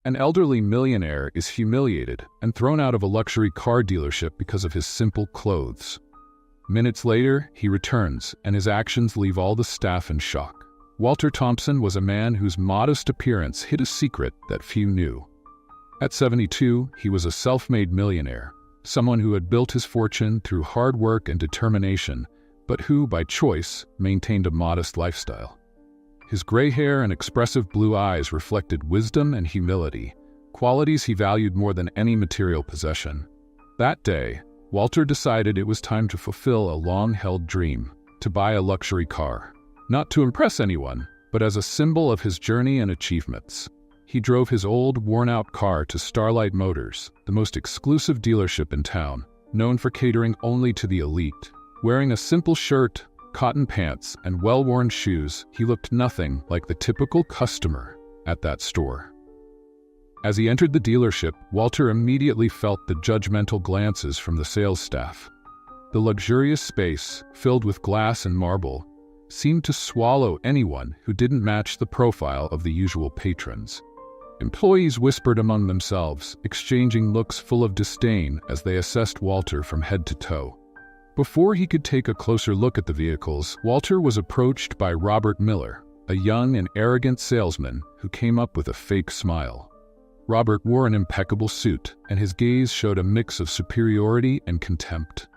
An elderly millionaire is humiliated and thrown out of a luxury car dealership because of his simple clothes. Minutes later, he returns, and his actions leave all the staff in shock. Walter Thompson was a man whose modest appearance hid a secret that few knew. At 72, he was a self-made millionaire, someone who had built his fortune through hard work and determination, but who, by choice, maintained a modest lifestyle. His gray hair and expressive blue eyes reflected wisdom and humility, qualities he valued more than any material possession. That day, Walter decided it was time to fulfill a long-held dream, to buy a luxury car. Not to impress anyone, but as a symbol of his journey and achievements. He drove his old, worn-out car to Starlight Motors, the most exclusive dealership in town, known for catering only to the elite. Wearing a simple shirt, cotton pants, and well-worn shoes, he looked nothing like the typical customer at that store. As he entered the dealership, Walter immediately felt the judgmental glances from the sales staff. The luxurious space, filled with glass and marble, seemed to swallow anyone who didn't match the profile of the usual patrons. Employees whispered among themselves, exchanging looks full of disdain as they assessed Walter from head to toe. Before he could take a closer look at the vehicles, Walter was approached by Robert Miller, a young and arrogant salesman who came up with a fake smile. Robert wore an impeccable suit, and his gaze showed a mix of superiority and contempt.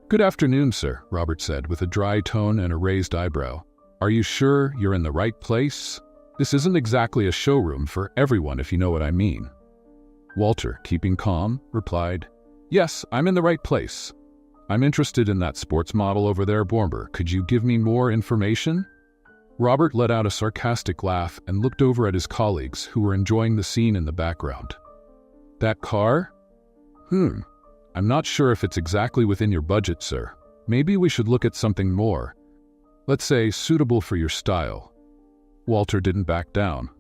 "Good afternoon, sir," Robert said with a dry tone and a raised eyebrow. "Are you sure you're in the right place? This isn't exactly a showroom for everyone, if you know what I mean." Walter, keeping calm, replied, "Yes, I'm in the right place. I'm interested in that sports model over there, Borber. Could you give me more information?" Robert let out a sarcastic laugh and looked over at his colleagues who were enjoying the scene in the background. "That car? I'm not sure if it's exactly within your budget, sir. Maybe we should look at something more, let's say, suitable for your style." Walter didn't back down.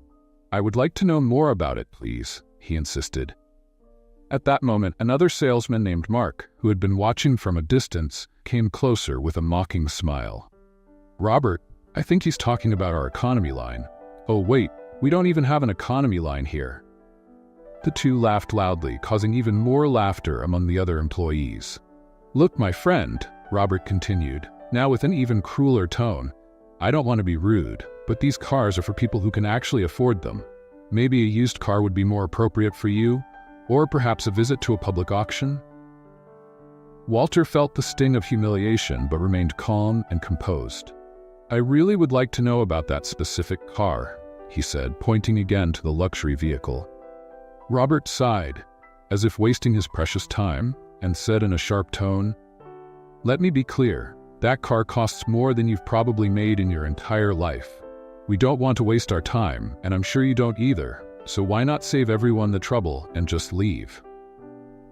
"I would like to know more about it, please," he insisted. At that moment, another salesman named Mark, who had been watching from a distance, came closer with a mocking smile. "Robert, I think he's talking about our economy line." "Oh wait, we don't even have an economy line here." The two laughed loudly, causing even more laughter among the other employees. "Look, my friend," Robert continued, now with an even crueler tone, "I don't want to be rude, but these cars are for people who can actually afford them. Maybe a used car would be more appropriate for you, or perhaps a visit to a public auction." Walter felt the sting of humiliation but remained calm and composed. "I really would like to know about that specific car," he said, pointing again to the luxury vehicle. Robert sighed, as if wasting his precious time, and said in a sharp tone, "Let me be clear, that car costs more than you've probably made in your entire life. We don't want to waste our time, and I'm sure you don't either. So why not save everyone the trouble and just leave?"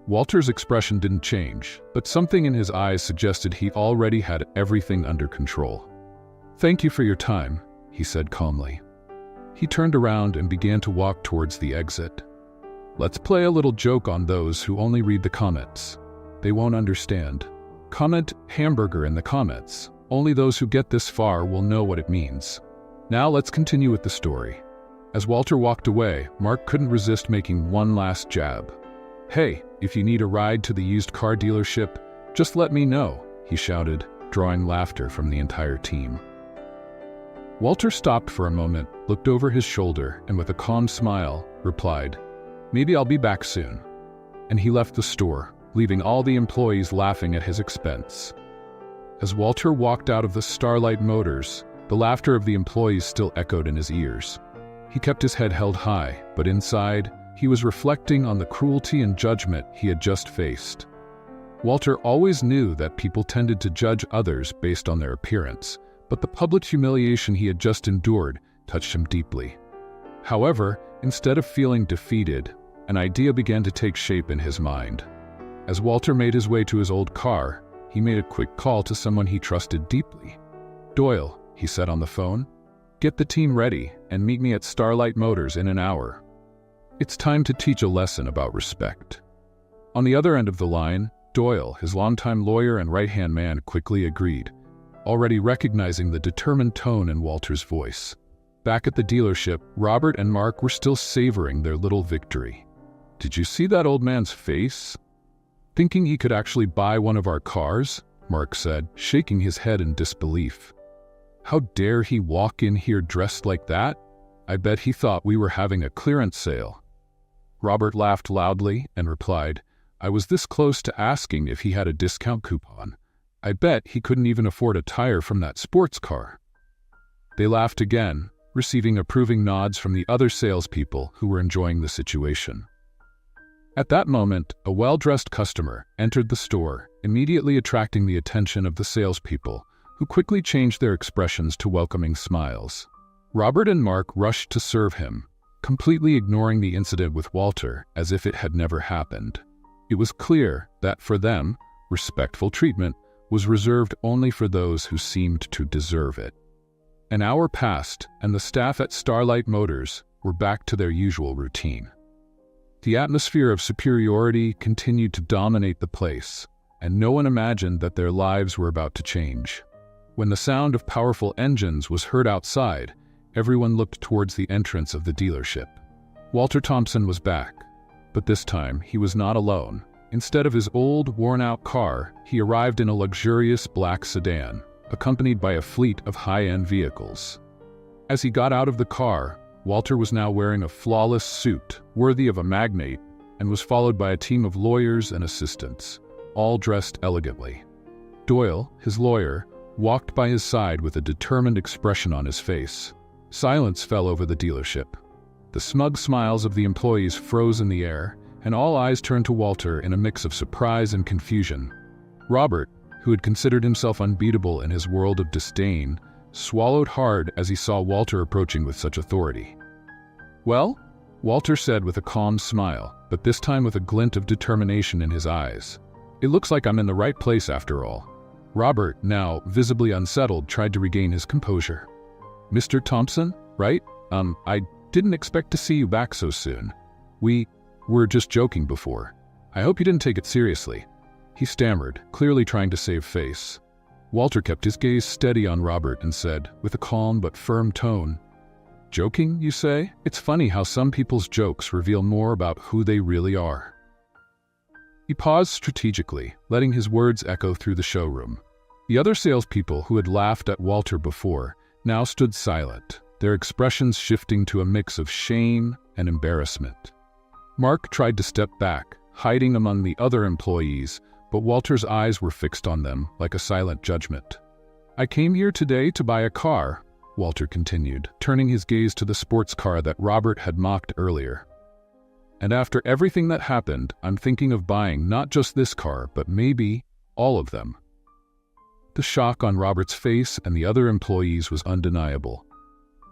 Walter's expression didn't change, but something in his eyes suggested he already had everything under control. "Thank you for your time," he said calmly. He turned around and began to walk towards the exit. "Let's play a little joke on those who only read the comments. They won't understand. Comment hamburger in the comments. Only those who get this far will know what it means." Now let's continue with the story. As Walter walked away, Mark couldn't resist making one last jab. "Hey, if you need a ride to the used car dealership, just let me know," he shouted, drawing laughter from the entire team. Walter stopped for a moment, looked over his shoulder, and with a calm smile, replied, "Maybe I'll be back soon." And he left the store, leaving all the employees laughing at his expense. As Walter walked out of the Starlight Motors, the laughter of the employees still echoed in his ears. He kept his head held high, but inside, he was reflecting on the cruelty and judgment he had just faced. Walter always knew that people tended to judge others based on their appearance, but the public humiliation he had just endured touched him deeply. However, instead of feeling defeated, an idea began to take shape in his mind. As Walter made his way to his old car, he made a quick call to someone he trusted deeply. "Doyle," he said on the phone, "get the team ready and meet me at Starlight Motors in an hour. It's time to teach a lesson about respect." On the other end of the line, Doyle, his longtime lawyer and right-hand man, quickly agreed, already recognizing the determined tone in Walter's voice. Back at the dealership, Robert and Mark were still savoring their little victory. "Did you see that old man's face? Thinking he could actually buy one of our cars?" Mark said, shaking his head in disbelief. "How dare he walk in here dressed like that? I bet he thought we were having a clearance sale." Robert laughed loudly and replied, "I was this close to asking if he had a discount coupon. I bet he couldn't even afford a tire from that sports car." They laughed again, receiving approving nods from the other salespeople who were enjoying the situation. At that moment, a well-dressed customer entered the store, immediately attracting the attention of the salespeople, who quickly changed their expressions to welcoming smiles. Robert and Mark rushed to serve him, completely ignoring the incident with Walter as if it had never happened. It was clear that for them, respectful treatment was reserved only for those who seemed to deserve it. An hour passed, and the staff at Starlight Motors were back to their usual routine. The atmosphere of superiority continued to dominate the place, and no one imagined that their lives were about to change. When the sound of powerful engines was heard outside, everyone looked towards the entrance of the dealership. Walter Thompson was back, but this time he was not alone. Instead of his old, worn-out car, he arrived in a luxurious black sedan, accompanied by a fleet of high-end vehicles. As he got out of the car, Walter was now wearing a flawless suit, worthy of a magnate, and was followed by a team of lawyers and assistants, all dressed elegantly. Doyle, his lawyer, walked by his side with a determined expression on his face. Silence fell over the dealership. The smug smiles of the employees froze in the air, and all eyes turned to Walter in a mix of surprise and confusion. Robert, who had considered himself unbeatable in his world of disdain, swallowed hard as he saw Walter approaching with such authority. "Well?" Walter said with a calm smile, but this time with a glint of determination in his eyes. "It looks like I'm in the right place after all." Robert, now visibly unsettled, tried to regain his composure. "Mr. Thompson, right? I didn't expect to see you back so soon. We were just joking before. I hope you didn't take it seriously." He stammered, clearly trying to save face. Walter kept his gaze steady on Robert and said, with a calm but firm tone, "Joking, you say? It's funny how some people's jokes reveal more about who they really are." He paused strategically, letting his words echo through the showroom. The other salespeople who had laughed at Walter before now stood silent, their expressions shifting to a mix of shame and embarrassment. Mark tried to step back, hiding among the other employees, but Walter's eyes were fixed on them like a silent judgment. "I came here today to buy a car," Walter continued, turning his gaze to the sports car that Robert had mocked earlier. "And after everything that happened, I'm thinking of buying not just this car, but maybe all of them." The shock on Robert's face and the other employees was undeniable.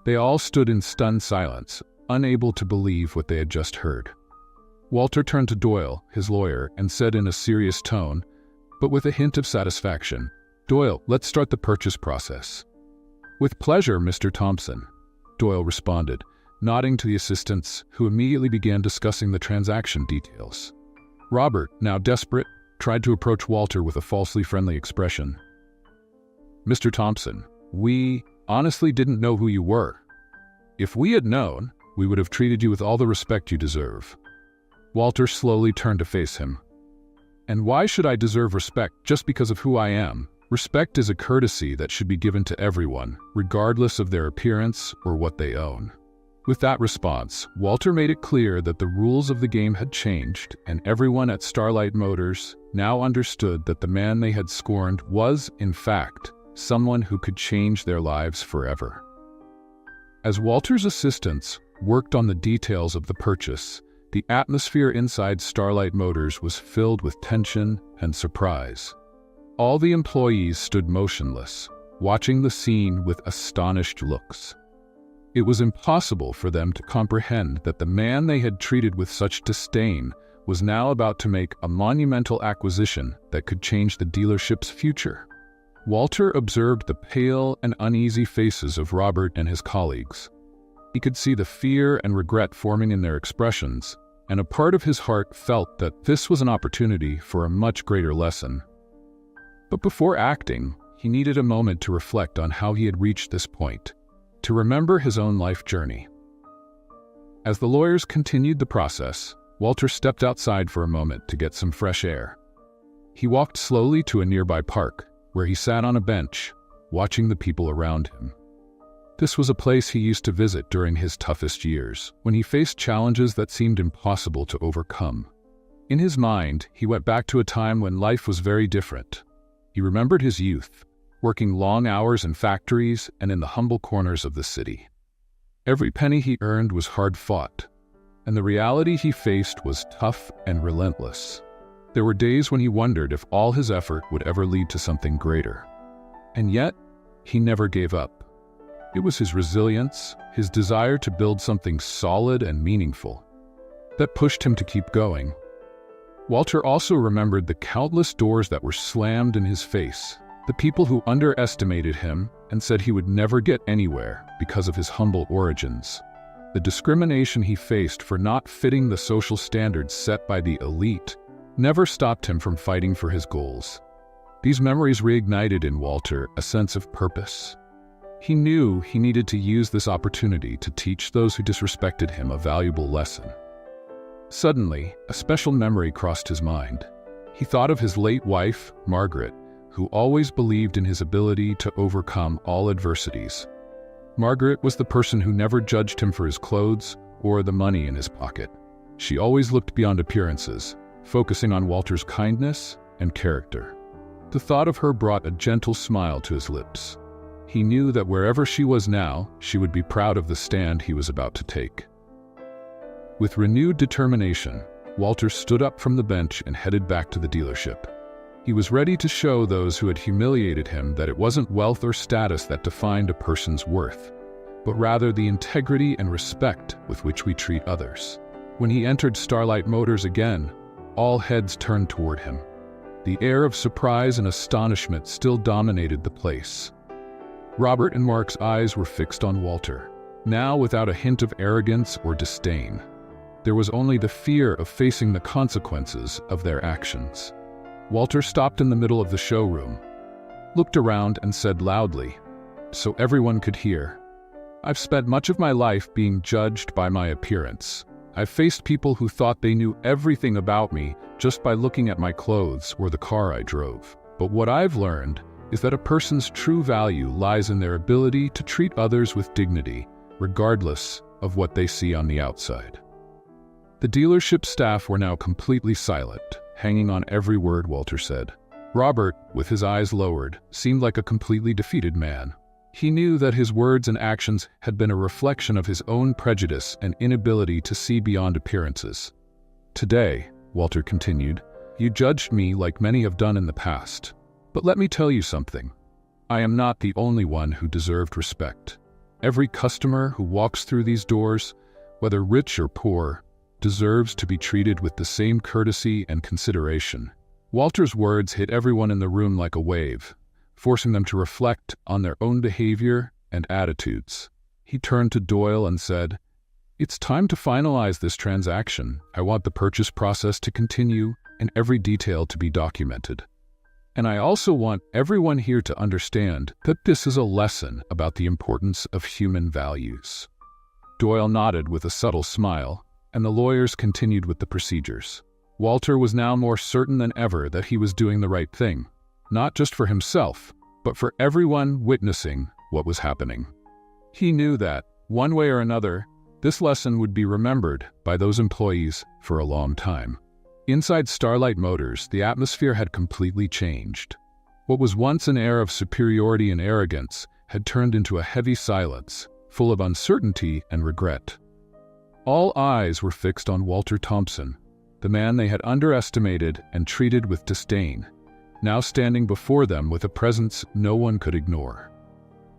They all stood in stunned silence, unable to believe what they had just heard. Walter turned to Doyle, his lawyer, and said in a serious tone, but with a hint of satisfaction, "Doyle, let's start the purchase process." "With pleasure, Mr. Thompson," Doyle responded, nodding to the assistants, who immediately began discussing the transaction details. Robert, now desperate, tried to approach Walter with a falsely friendly expression. "Mr. Thompson, we honestly didn't know who you were. If we had known, we would have treated you with all the respect you deserve." Walter slowly turned to face him. "And why should I deserve respect just because of who I am? Respect is a courtesy that should be given to everyone, regardless of their appearance or what they own." With that response, Walter made it clear that the rules of the game had changed, and everyone at Starlight Motors now understood that the man they had scorned was, in fact, someone who could change their lives forever. As Walter's assistants worked on the details of the purchase, the atmosphere inside Starlight Motors was filled with tension and surprise. All the employees stood motionless, watching the scene with astonished looks. It was impossible for them to comprehend that the man they had treated with such disdain was now about to make a monumental acquisition that could change the dealership's future. Walter observed the pale and uneasy faces of Robert and his colleagues. He could see the fear and regret forming in their expressions, and a part of his heart felt that this was an opportunity for a much greater lesson. But before acting, he needed a moment to reflect on how he had reached this point. to remember his own life journey. As the lawyers continued the process, Walter stepped outside for a moment to get some fresh air. He walked slowly to a nearby park, where he sat on a bench, watching the people around him. This was a place he used to visit during his toughest years, when he faced challenges that seemed impossible to overcome. In his mind, he went back to a time when life was very different. He remembered his youth, working long hours in factories and in the humble corners of the city. Every penny he earned was hard-fought, and the reality he faced was tough and relentless. There were days when he wondered if all his effort would ever lead to something greater. And yet, he never gave up. It was his resilience, his desire to build something solid and meaningful, that pushed him to keep going. Walter also remembered the countless doors that were slammed in his face, the people who underestimated him and said he would never get anywhere because of his humble origins. The discrimination he faced for not fitting the social standards set by the elite never stopped him from fighting for his goals. These memories reignited in Walter a sense of purpose. He knew he needed to use this opportunity to teach those who disrespected him a valuable lesson. Suddenly, a special memory crossed his mind. He thought of his late wife, Margaret, who always believed in his ability to overcome all adversities. Margaret was the person who never judged him for his clothes or the money in his pocket. She always looked beyond appearances, focusing on Walter's kindness and character. The thought of her brought a gentle smile to his lips. He knew that wherever she was now, she would be proud of the stand he was about to take. With renewed determination, Walter stood up from the bench and headed back to the dealership. He was ready to show those who had humiliated him that it wasn't wealth or status that defined a person's worth, but rather the integrity and respect with which we treat others. When he entered Starlight Motors again, all heads turned toward him. The air of surprise and astonishment still dominated the place. Robert and Mark's eyes were fixed on Walter, now without a hint of arrogance or disdain. There was only the fear of facing the consequences of their actions. Walter stopped in the middle of the showroom, looked around and said loudly, so everyone could hear, "I've spent much of my life being judged by my appearance. I've faced people who thought they knew everything about me just by looking at my clothes or the car I drove. But what I've learned is that a person's true value lies in their ability to treat others with dignity, regardless of what they see on the outside." The dealership staff were now completely silent, hanging on every word Walter said. Robert, with his eyes lowered, seemed like a completely defeated man. He knew that his words and actions had been a reflection of his own prejudice and inability to see beyond appearances. "Today," Walter continued, "you judged me like many have done in the past. But let me tell you something. I am not the only one who deserved respect. Every customer who walks through these doors, whether rich or poor, deserves to be treated with the same courtesy and consideration." Walter's words hit everyone in the room like a wave, forcing them to reflect on their own behavior and attitudes. He turned to Doyle and said, "It's time to finalize this transaction. I want the purchase process to continue and every detail to be documented. And I also want everyone here to understand that this is a lesson about the importance of human values." Doyle nodded with a subtle smile, and the lawyers continued with the procedures. Walter was now more certain than ever that he was doing the right thing, not just for himself, but for everyone witnessing what was happening. He knew that, one way or another, this lesson would be remembered by those employees for a long time. Inside Starlight Motors, the atmosphere had completely changed. What was once an air of superiority and arrogance had turned into a heavy silence, full of uncertainty and regret. All eyes were fixed on Walter Thompson, the man they had underestimated and treated with disdain, now standing before them with a presence no one could ignore.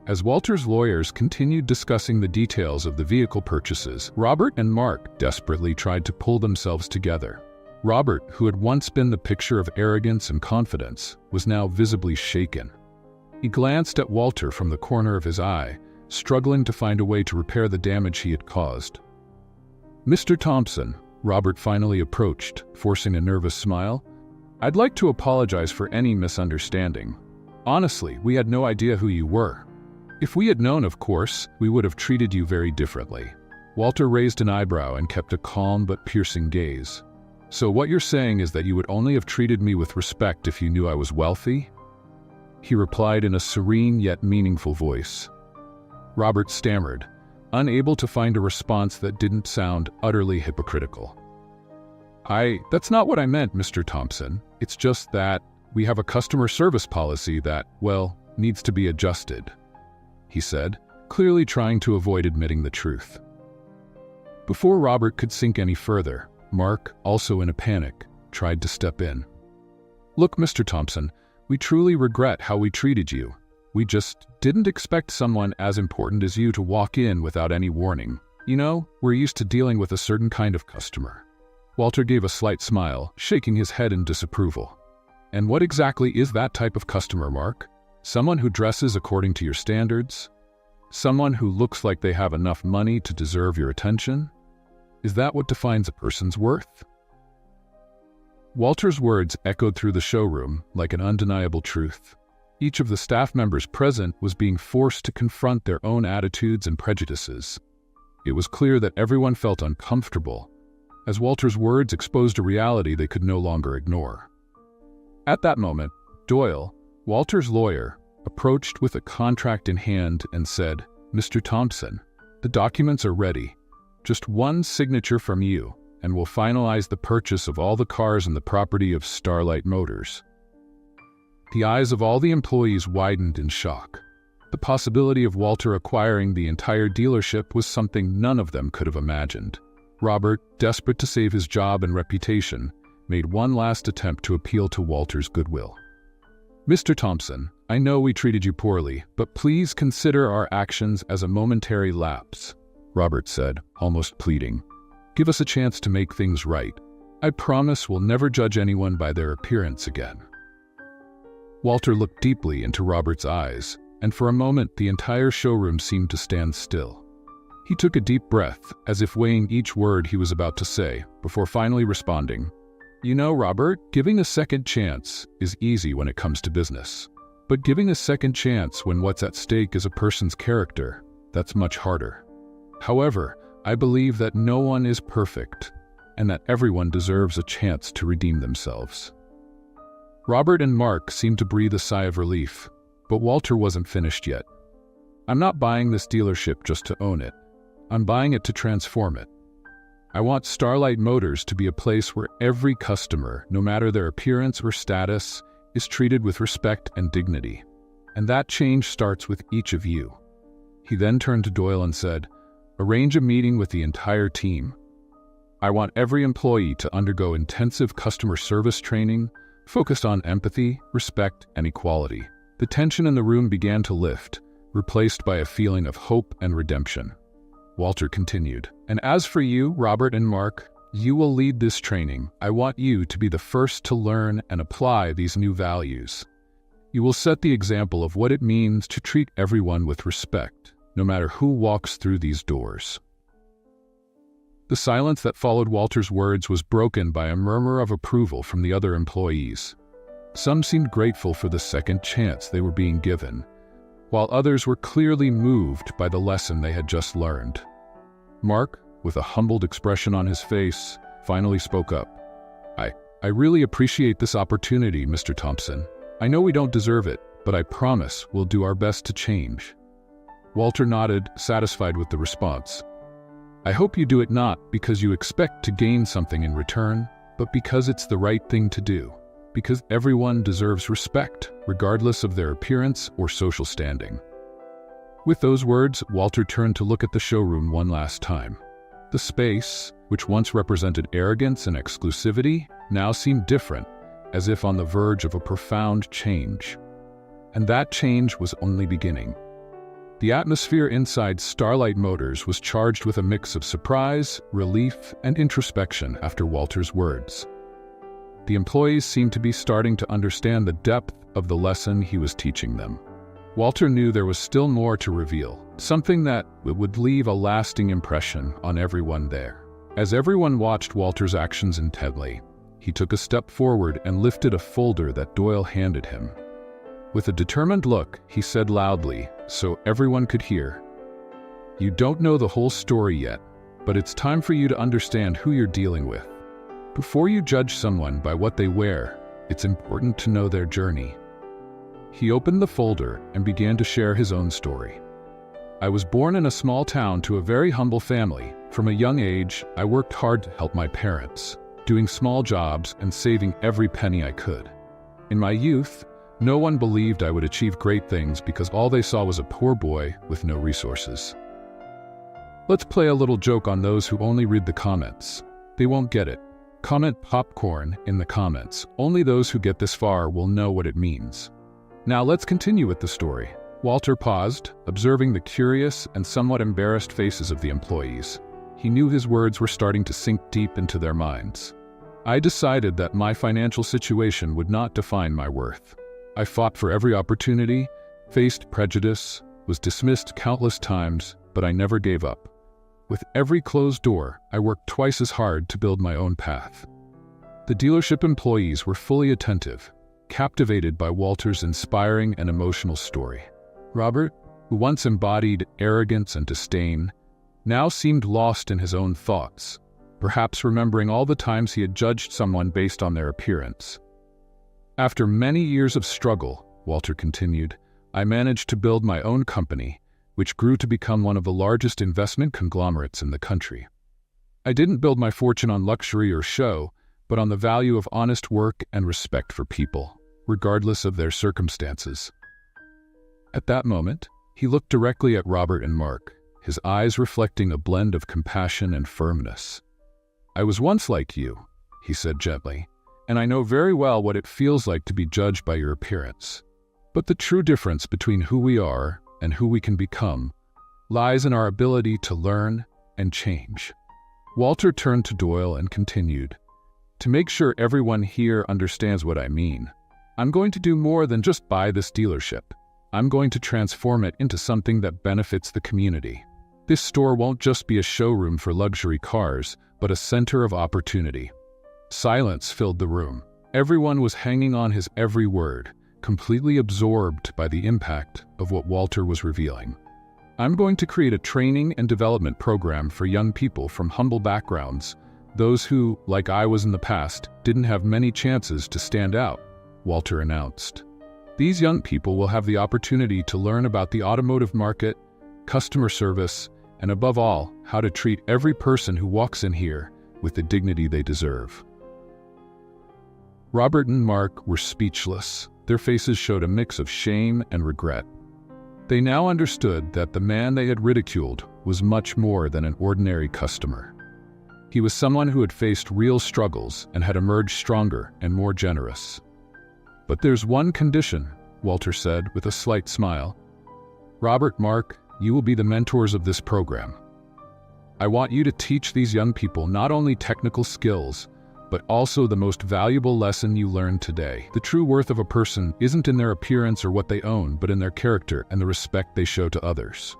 As Walter's lawyers continued discussing the details of the vehicle purchases, Robert and Mark desperately tried to pull themselves together. Robert, who had once been the picture of arrogance and confidence, was now visibly shaken. He glanced at Walter from the corner of his eye, struggling to find a way to repair the damage he had caused. "Mr. Thompson," Robert finally approached, forcing a nervous smile, "I'd like to apologize for any misunderstanding. Honestly, we had no idea who you were. If we had known, of course, we would have treated you very differently. Walter raised an eyebrow and kept a calm but piercing gaze. So what you're saying is that you would only have treated me with respect if you knew I was wealthy? He replied in a serene yet meaningful voice. Robert stammered, unable to find a response that didn't sound utterly hypocritical. That's not what I meant, Mr. Thompson. It's just that we have a customer service policy that, well, needs to be adjusted, he said, clearly trying to avoid admitting the truth. Before Robert could sink any further, Mark, also in a panic, tried to step in. Look, Mr. Thompson, we truly regret how we treated you. We just didn't expect someone as important as you to walk in without any warning. You know, we're used to dealing with a certain kind of customer. Walter gave a slight smile, shaking his head in disapproval. And what exactly is that type of customer, Mark? Someone who dresses according to your standards? Someone who looks like they have enough money to deserve your attention? Is that what defines a person's worth? Walter's words echoed through the showroom like an undeniable truth. Each of the staff members present was being forced to confront their own attitudes and prejudices. It was clear that everyone felt uncomfortable, as Walter's words exposed a reality they could no longer ignore. At that moment, Doyle, Walter's lawyer, approached with a contract in hand and said, "Mr. Thompson, the documents are ready. Just one signature from you, and we'll finalize the purchase of all the cars and the property of Starlight Motors." The eyes of all the employees widened in shock. The possibility of Walter acquiring the entire dealership was something none of them could have imagined. Robert, desperate to save his job and reputation, made one last attempt to appeal to Walter's goodwill. "Mr. Thompson, I know we treated you poorly, but please consider our actions as a momentary lapse," Robert said, almost pleading. "Give us a chance to make things right. I promise we'll never judge anyone by their appearance again." Walter looked deeply into Robert's eyes, and for a moment the entire showroom seemed to stand still. He took a deep breath, as if weighing each word he was about to say, before finally responding, "You know, Robert, giving a second chance is easy when it comes to business. But giving a second chance when what's at stake is a person's character, that's much harder. However, I believe that no one is perfect, and that everyone deserves a chance to redeem themselves." Robert and Mark seemed to breathe a sigh of relief, but Walter wasn't finished yet. "I'm not buying this dealership just to own it. I'm buying it to transform it. I want Starlight Motors to be a place where every customer, no matter their appearance or status, is treated with respect and dignity. And that change starts with each of you." He then turned to Doyle and said, "Arrange a meeting with the entire team. I want every employee to undergo intensive customer service training, focused on empathy, respect, and equality." The tension in the room began to lift, replaced by a feeling of hope and redemption. Walter continued, "And as for you, Robert and Mark, you will lead this training. I want you to be the first to learn and apply these new values. You will set the example of what it means to treat everyone with respect, no matter who walks through these doors." The silence that followed Walter's words was broken by a murmur of approval from the other employees. Some seemed grateful for the second chance they were being given, while others were clearly moved by the lesson they had just learned. Mark, with a humbled expression on his face, finally spoke up. I really appreciate this opportunity, Mr. Thompson. I know we don't deserve it, but I promise we'll do our best to change." Walter nodded, satisfied with the response. "I hope you do it not because you expect to gain something in return, but because it's the right thing to do. Because everyone deserves respect, regardless of their appearance or social standing." With those words, Walter turned to look at the showroom one last time. The space, which once represented arrogance and exclusivity, now seemed different, as if on the verge of a profound change. And that change was only beginning. The atmosphere inside Starlight Motors was charged with a mix of surprise, relief, and introspection after Walter's words. The employees seemed to be starting to understand the depth of the lesson he was teaching them. Walter knew there was still more to reveal, something that would leave a lasting impression on everyone there. As everyone watched Walter's actions intently, he took a step forward and lifted a folder that Doyle handed him. With a determined look, he said loudly, so everyone could hear, "You don't know the whole story yet, but it's time for you to understand who you're dealing with. Before you judge someone by what they wear, it's important to know their journey." He opened the folder and began to share his own story. "I was born in a small town to a very humble family. From a young age, I worked hard to help my parents, doing small jobs and saving every penny I could. In my youth, no one believed I would achieve great things because all they saw was a poor boy with no resources." Let's play a little joke on those who only read the comments. They won't get it. Comment popcorn in the comments. Only those who get this far will know what it means. Now let's continue with the story. Walter paused, observing the curious and somewhat embarrassed faces of the employees. He knew his words were starting to sink deep into their minds. "I decided that my financial situation would not define my worth. I fought for every opportunity, faced prejudice, was dismissed countless times, but I never gave up. With every closed door, I worked twice as hard to build my own path." The dealership employees were fully attentive, captivated by Walter's inspiring and emotional story. Robert, who once embodied arrogance and disdain, now seemed lost in his own thoughts, perhaps remembering all the times he had judged someone based on their appearance. "After many years of struggle," Walter continued, "I managed to build my own company, which grew to become one of the largest investment conglomerates in the country. I didn't build my fortune on luxury or show, but on the value of honest work and respect for people, regardless of their circumstances." At that moment, he looked directly at Robert and Mark, his eyes reflecting a blend of compassion and firmness. "I was once like you," he said gently, "and I know very well what it feels like to be judged by your appearance. But the true difference between who we are and who we can become lies in our ability to learn and change." Walter turned to Doyle and continued, "To make sure everyone here understands what I mean, I'm going to do more than just buy this dealership. I'm going to transform it into something that benefits the community. This store won't just be a showroom for luxury cars, but a center of opportunity." Silence filled the room. Everyone was hanging on his every word, completely absorbed by the impact of what Walter was revealing. "I'm going to create a training and development program for young people from humble backgrounds, those who, like I was in the past, didn't have many chances to stand out," Walter announced. "These young people will have the opportunity to learn about the automotive market, customer service, and above all, how to treat every person who walks in here with the dignity they deserve." Robert and Mark were speechless. Their faces showed a mix of shame and regret. They now understood that the man they had ridiculed was much more than an ordinary customer. He was someone who had faced real struggles and had emerged stronger and more generous. "But there's one condition," Walter said with a slight smile. "Robert, Mark, you will be the mentors of this program. I want you to teach these young people not only technical skills, but also the most valuable lesson you learned today. The true worth of a person isn't in their appearance or what they own, but in their character and the respect they show to others."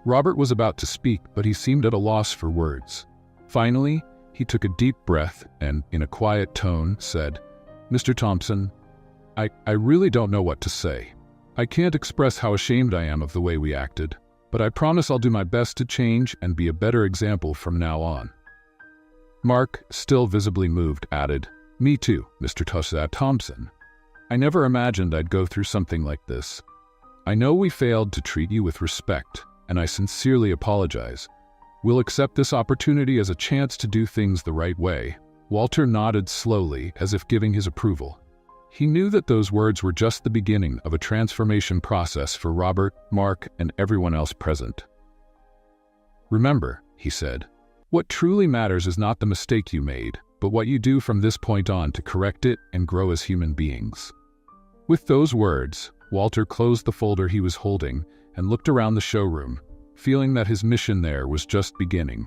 Robert was about to speak, but he seemed at a loss for words. Finally, he took a deep breath and, in a quiet tone, said, "Mr. Thompson, I really don't know what to say. I can't express how ashamed I am of the way we acted, but I promise I'll do my best to change and be a better example from now on." Mark, still visibly moved, added, "Me too, Mr. Thompson. I never imagined I'd go through something like this. I know we failed to treat you with respect, and I sincerely apologize. We'll accept this opportunity as a chance to do things the right way." Walter nodded slowly, as if giving his approval. He knew that those words were just the beginning of a transformation process for Robert, Mark, and everyone else present. "Remember," he said, "what truly matters is not the mistake you made, but what you do from this point on to correct it and grow as human beings." With those words, Walter closed the folder he was holding and looked around the showroom, feeling that his mission there was just beginning.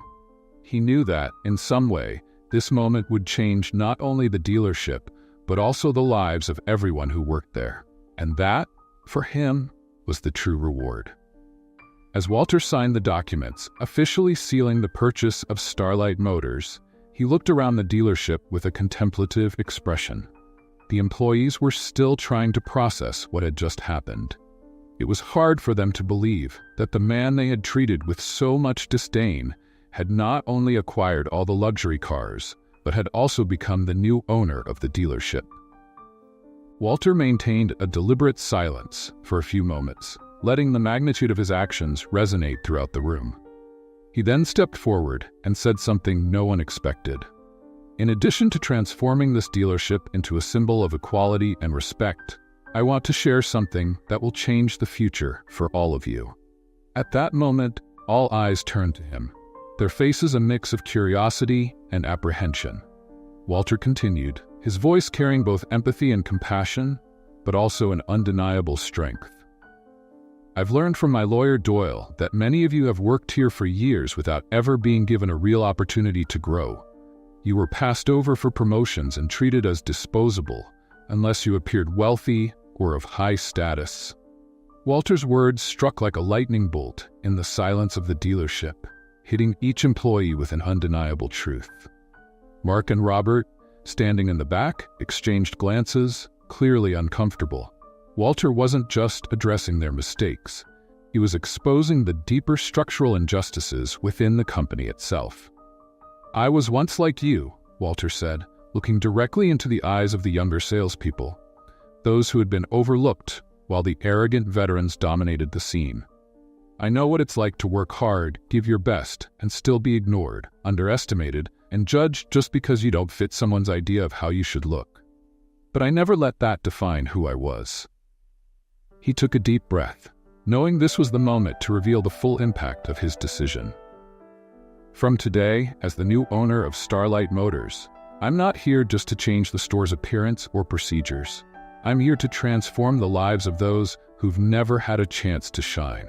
He knew that, in some way, this moment would change not only the dealership, but also the lives of everyone who worked there. And that, for him, was the true reward. As Walter signed the documents, officially sealing the purchase of Starlight Motors, he looked around the dealership with a contemplative expression. the employees were still trying to process what had just happened. It was hard for them to believe that the man they had treated with so much disdain had not only acquired all the luxury cars, but had also become the new owner of the dealership. Walter maintained a deliberate silence for a few moments, letting the magnitude of his actions resonate throughout the room. He then stepped forward and said something no one expected. In addition to transforming this dealership into a symbol of equality and respect, I want to share something that will change the future for all of you. At that moment, all eyes turned to him, their faces a mix of curiosity and apprehension. Walter continued, his voice carrying both empathy and compassion, but also an undeniable strength. I've learned from my lawyer Doyle that many of you have worked here for years without ever being given a real opportunity to grow. You were passed over for promotions and treated as disposable, unless you appeared wealthy or of high status. Walter's words struck like a lightning bolt in the silence of the dealership, hitting each employee with an undeniable truth. Mark and Robert, standing in the back, exchanged glances, clearly uncomfortable. Walter wasn't just addressing their mistakes. He was exposing the deeper structural injustices within the company itself. I was once like you, Walter said, looking directly into the eyes of the younger salespeople, those who had been overlooked while the arrogant veterans dominated the scene. I know what it's like to work hard, give your best, and still be ignored, underestimated, and judged just because you don't fit someone's idea of how you should look. But I never let that define who I was. He took a deep breath, knowing this was the moment to reveal the full impact of his decision. From today, as the new owner of Starlight Motors, I'm not here just to change the store's appearance or procedures. I'm here to transform the lives of those who've never had a chance to shine.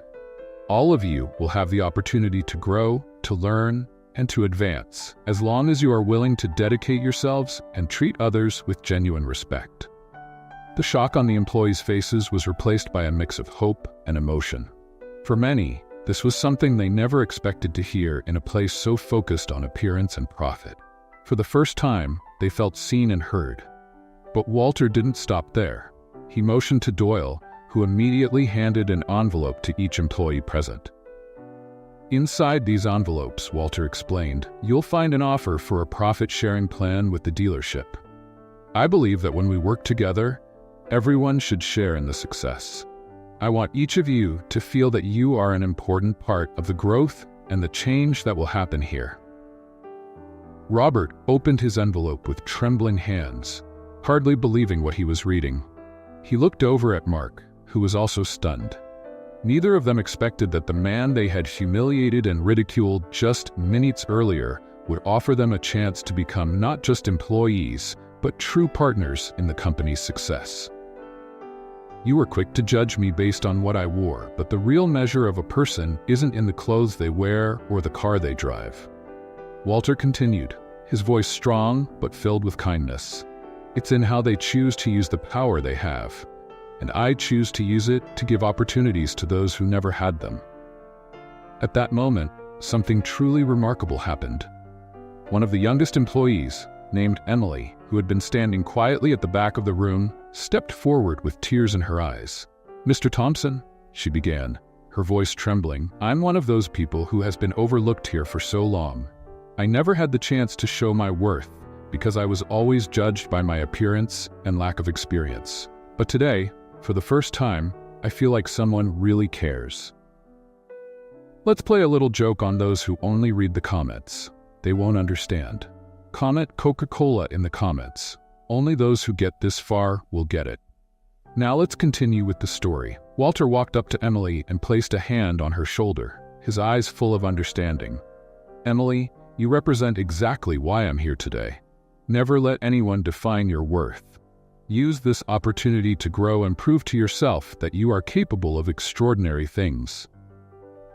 All of you will have the opportunity to grow, to learn, and to advance, as long as you are willing to dedicate yourselves and treat others with genuine respect. The shock on the employees' faces was replaced by a mix of hope and emotion. For many, this was something they never expected to hear in a place so focused on appearance and profit. For the first time, they felt seen and heard. But Walter didn't stop there. He motioned to Doyle, who immediately handed an envelope to each employee present. Inside these envelopes, Walter explained, you'll find an offer for a profit-sharing plan with the dealership. I believe that when we work together, everyone should share in the success. I want each of you to feel that you are an important part of the growth and the change that will happen here. Robert opened his envelope with trembling hands, hardly believing what he was reading. He looked over at Mark, who was also stunned. Neither of them expected that the man they had humiliated and ridiculed just minutes earlier would offer them a chance to become not just employees, but true partners in the company's success. You were quick to judge me based on what I wore, but the real measure of a person isn't in the clothes they wear or the car they drive. Walter continued, his voice strong but filled with kindness. It's in how they choose to use the power they have, and I choose to use it to give opportunities to those who never had them. At that moment, something truly remarkable happened. One of the youngest employees, named Emily, who had been standing quietly at the back of the room, stepped forward with tears in her eyes. Mr. Thompson, she began, her voice trembling, I'm one of those people who has been overlooked here for so long. I never had the chance to show my worth because I was always judged by my appearance and lack of experience. But today, for the first time, I feel like someone really cares. Let's play a little joke on those who only read the comments. They won't understand. Comment Coca-Cola in the comments. Only those who get this far will get it. Now let's continue with the story. Walter walked up to Emily and placed a hand on her shoulder, his eyes full of understanding. Emily, you represent exactly why I'm here today. Never let anyone define your worth. Use this opportunity to grow and prove to yourself that you are capable of extraordinary things.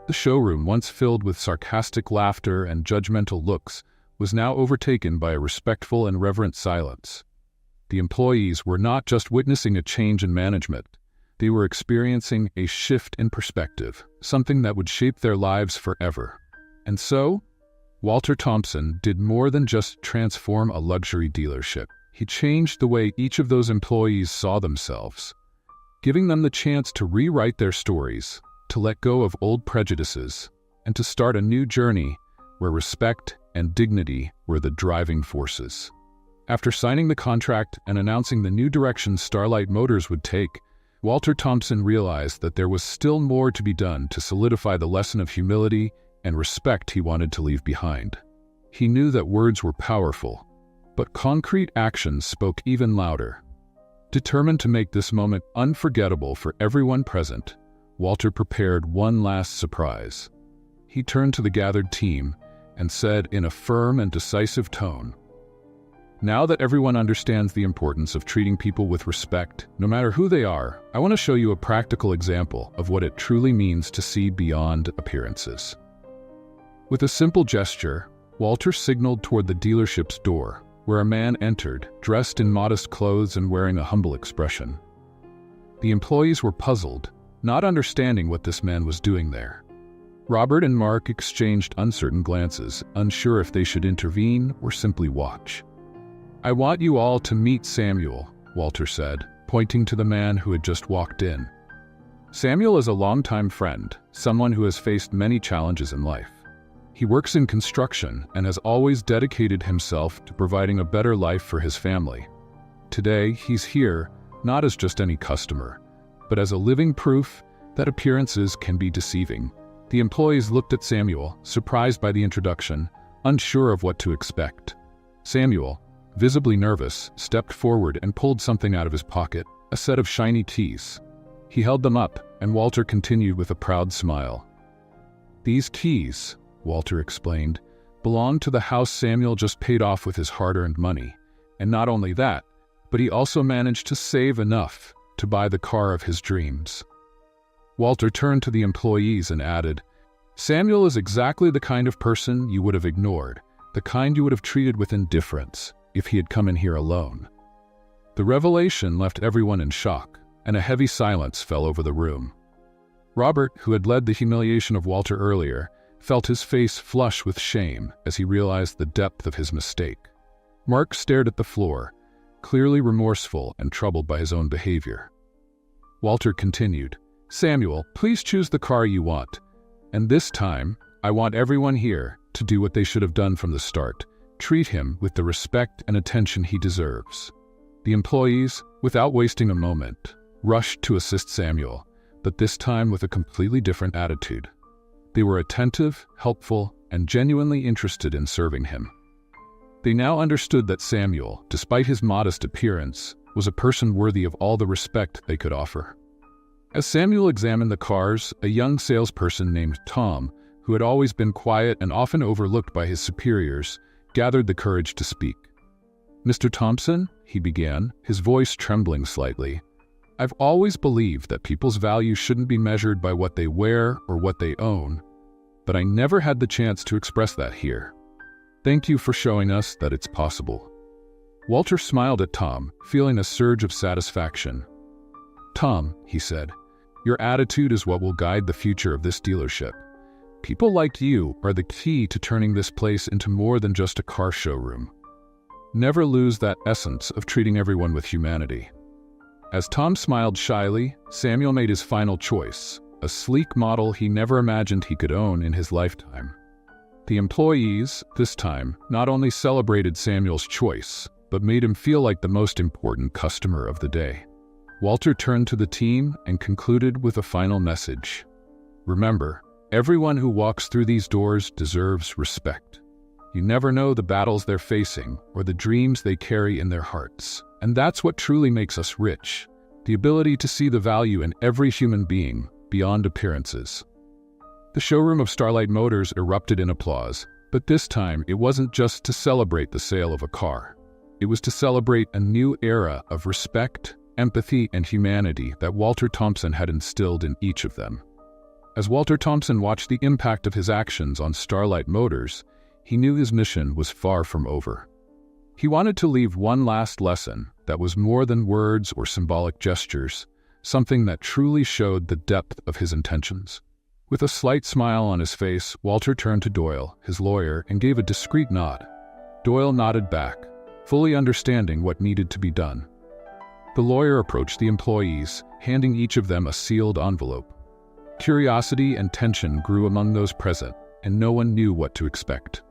The showroom, once filled with sarcastic laughter and judgmental looks, was now overtaken by a respectful and reverent silence. The employees were not just witnessing a change in management, they were experiencing a shift in perspective, something that would shape their lives forever. And so, Walter Thompson did more than just transform a luxury dealership. he changed the way each of those employees saw themselves, giving them the chance to rewrite their stories, to let go of old prejudices, and to start a new journey where respect and dignity were the driving forces. After signing the contract and announcing the new direction Starlight Motors would take, Walter Thompson realized that there was still more to be done to solidify the lesson of humility and respect he wanted to leave behind. He knew that words were powerful, but concrete actions spoke even louder. Determined to make this moment unforgettable for everyone present, Walter prepared one last surprise. He turned to the gathered team and said in a firm and decisive tone, "Now that everyone understands the importance of treating people with respect, no matter who they are, I want to show you a practical example of what it truly means to see beyond appearances." With a simple gesture, Walter signaled toward the dealership's door, where a man entered, dressed in modest clothes and wearing a humble expression. The employees were puzzled, not understanding what this man was doing there. Robert and Mark exchanged uncertain glances, unsure if they should intervene or simply watch. "I want you all to meet Samuel," Walter said, pointing to the man who had just walked in. Samuel is a longtime friend, someone who has faced many challenges in life. He works in construction and has always dedicated himself to providing a better life for his family. Today, he's here, not as just any customer, but as a living proof that appearances can be deceiving. The employees looked at Samuel, surprised by the introduction, unsure of what to expect. Samuel, visibly nervous, stepped forward and pulled something out of his pocket, a set of shiny keys. He held them up, and Walter continued with a proud smile. "These keys," Walter explained, "belonged to the house Samuel just paid off with his hard-earned money. And not only that, but he also managed to save enough to buy the car of his dreams." Walter turned to the employees and added, "Samuel is exactly the kind of person you would have ignored, the kind you would have treated with indifference if he had come in here alone." The revelation left everyone in shock, and a heavy silence fell over the room. Robert, who had led the humiliation of Walter earlier, felt his face flush with shame as he realized the depth of his mistake. Mark stared at the floor, clearly remorseful and troubled by his own behavior. Walter continued, "Samuel, please choose the car you want. And this time, I want everyone here to do what they should have done from the start. Treat him with the respect and attention he deserves." The employees, without wasting a moment, rushed to assist Samuel, but this time with a completely different attitude. They were attentive, helpful, and genuinely interested in serving him. They now understood that Samuel, despite his modest appearance, was a person worthy of all the respect they could offer. As Samuel examined the cars, a young salesperson named Tom, who had always been quiet and often overlooked by his superiors, gathered the courage to speak. "Mr. Thompson," he began, his voice trembling slightly, "I've always believed that people's value shouldn't be measured by what they wear or what they own, but I never had the chance to express that here. Thank you for showing us that it's possible." Walter smiled at Tom, feeling a surge of satisfaction. "Tom," he said, "your attitude is what will guide the future of this dealership. People like you are the key to turning this place into more than just a car showroom. Never lose that essence of treating everyone with humanity." As Tom smiled shyly, Samuel made his final choice, a sleek model he never imagined he could own in his lifetime. The employees, this time, not only celebrated Samuel's choice, but made him feel like the most important customer of the day. Walter turned to the team and concluded with a final message. "Remember, everyone who walks through these doors deserves respect. You never know the battles they're facing or the dreams they carry in their hearts. And that's what truly makes us rich, the ability to see the value in every human being beyond appearances." The showroom of Starlight Motors erupted in applause, but this time it wasn't just to celebrate the sale of a car. It was to celebrate a new era of respect, empathy, and humanity that Walter Thompson had instilled in each of them. As Walter Thompson watched the impact of his actions on Starlight Motors, he knew his mission was far from over. He wanted to leave one last lesson that was more than words or symbolic gestures, something that truly showed the depth of his intentions. With a slight smile on his face, Walter turned to Doyle, his lawyer, and gave a discreet nod. Doyle nodded back, fully understanding what needed to be done. The lawyer approached the employees, handing each of them a sealed envelope. Curiosity and tension grew among those present, and no one knew what to expect.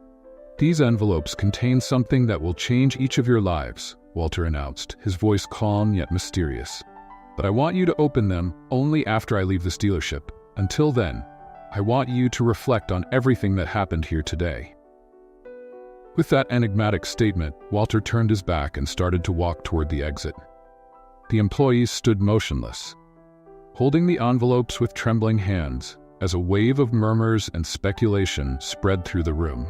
"These envelopes contain something that will change each of your lives," Walter announced, his voice calm yet mysterious. "But I want you to open them only after I leave this dealership. Until then, I want you to reflect on everything that happened here today." With that enigmatic statement, Walter turned his back and started to walk toward the exit. The employees stood motionless, holding the envelopes with trembling hands, as a wave of murmurs and speculation spread through the room.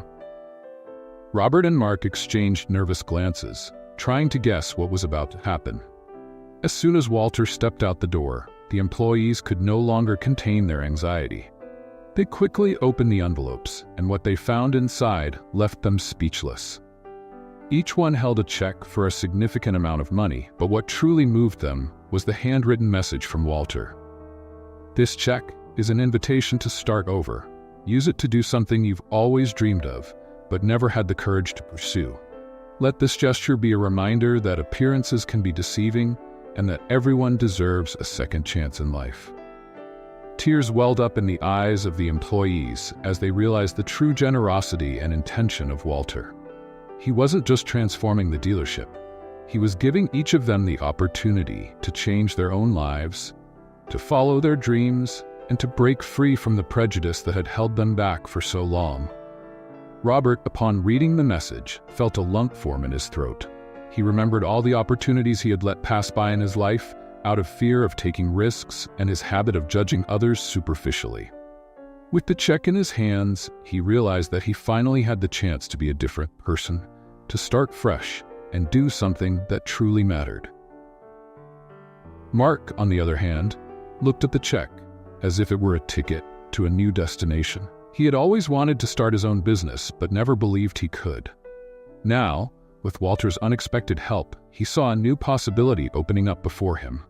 Robert and Mark exchanged nervous glances, trying to guess what was about to happen. As soon as Walter stepped out the door, the employees could no longer contain their anxiety. They quickly opened the envelopes, and what they found inside left them speechless. Each one held a check for a significant amount of money, but what truly moved them was the handwritten message from Walter. "This check is an invitation to start over. Use it to do something you've always dreamed of, but never had the courage to pursue. Let this gesture be a reminder that appearances can be deceiving and that everyone deserves a second chance in life." Tears welled up in the eyes of the employees as they realized the true generosity and intention of Walter. He wasn't just transforming the dealership. He was giving each of them the opportunity to change their own lives, to follow their dreams, and to break free from the prejudice that had held them back for so long. Robert, upon reading the message, felt a lump form in his throat. He remembered all the opportunities he had let pass by in his life, out of fear of taking risks and his habit of judging others superficially. With the check in his hands, he realized that he finally had the chance to be a different person, to start fresh and do something that truly mattered. Mark, on the other hand, looked at the check as if it were a ticket to a new destination. He had always wanted to start his own business, but never believed he could. Now, with Walter's unexpected help, he saw a new possibility opening up before him.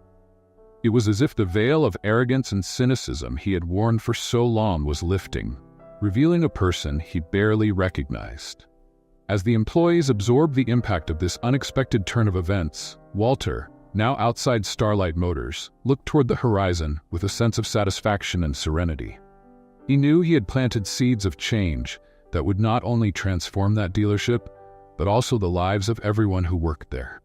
It was as if the veil of arrogance and cynicism he had worn for so long was lifting, revealing a person he barely recognized. As the employees absorbed the impact of this unexpected turn of events, Walter, now outside Starlight Motors, looked toward the horizon with a sense of satisfaction and serenity. He knew he had planted seeds of change that would not only transform that dealership, but also the lives of everyone who worked there.